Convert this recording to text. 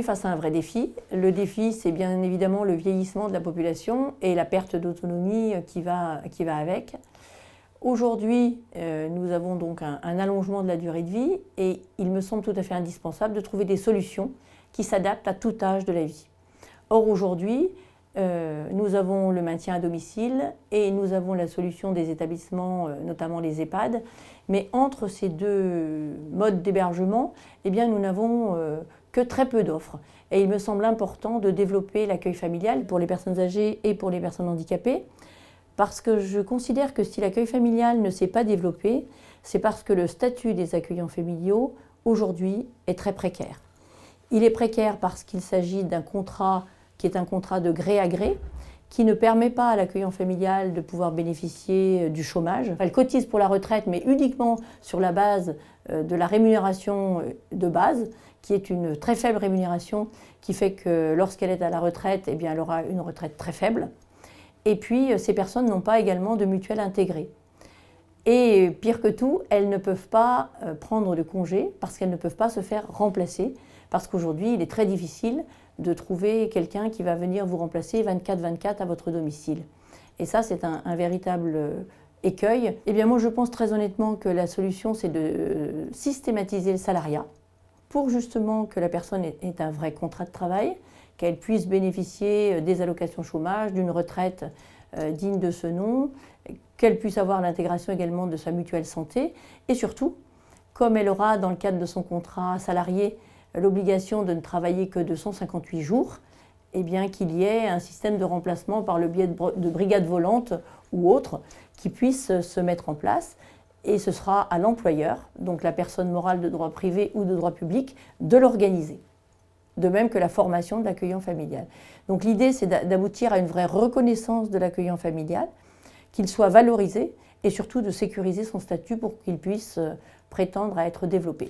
face à un vrai défi. Le défi, c'est bien évidemment le vieillissement de la population et la perte d'autonomie qui va avec. Aujourd'hui, nous avons donc un allongement de la durée de vie et il me semble tout à fait indispensable de trouver des solutions qui s'adaptent à tout âge de la vie. Or aujourd'hui, nous avons le maintien à domicile et nous avons la solution des établissements, notamment les EHPAD. Mais entre ces deux modes d'hébergement, eh bien, nous n'avons que très peu d'offres. Et il me semble important de développer l'accueil familial pour les personnes âgées et pour les personnes handicapées, parce que je considère que si l'accueil familial ne s'est pas développé, c'est parce que le statut des accueillants familiaux, aujourd'hui, est très précaire. Il est précaire parce qu'il s'agit d'un contrat qui est un contrat de gré à gré, qui ne permet pas à l'accueillant familial de pouvoir bénéficier du chômage. Elle cotise pour la retraite, mais uniquement sur la base de la rémunération de base, qui est une très faible rémunération, qui fait que lorsqu'elle est à la retraite, eh bien, elle aura une retraite très faible. Et puis, ces personnes n'ont pas également de mutuelle intégrée. Et pire que tout, elles ne peuvent pas prendre de congé parce qu'elles ne peuvent pas se faire remplacer. Parce qu'aujourd'hui, il est très difficile de trouver quelqu'un qui va venir vous remplacer 24/24 à votre domicile. Et ça, c'est un véritable écueil. Eh bien, moi, je pense très honnêtement que la solution, c'est de systématiser le salariat pour justement que la personne ait un vrai contrat de travail, qu'elle puisse bénéficier des allocations chômage, d'une retraite digne de ce nom, qu'elle puisse avoir l'intégration également de sa mutuelle santé et surtout, comme elle aura dans le cadre de son contrat salarié l'obligation de ne travailler que 258 jours, eh bien qu'il y ait un système de remplacement par le biais de brigades volantes ou autres qui puissent se mettre en place. Et ce sera à l'employeur, donc la personne morale de droit privé ou de droit public, de l'organiser. De même que la formation de l'accueillant familial. Donc l'idée, c'est d'aboutir à une vraie reconnaissance de l'accueillant familial, qu'il soit valorisé et surtout de sécuriser son statut pour qu'il puisse prétendre à être développé.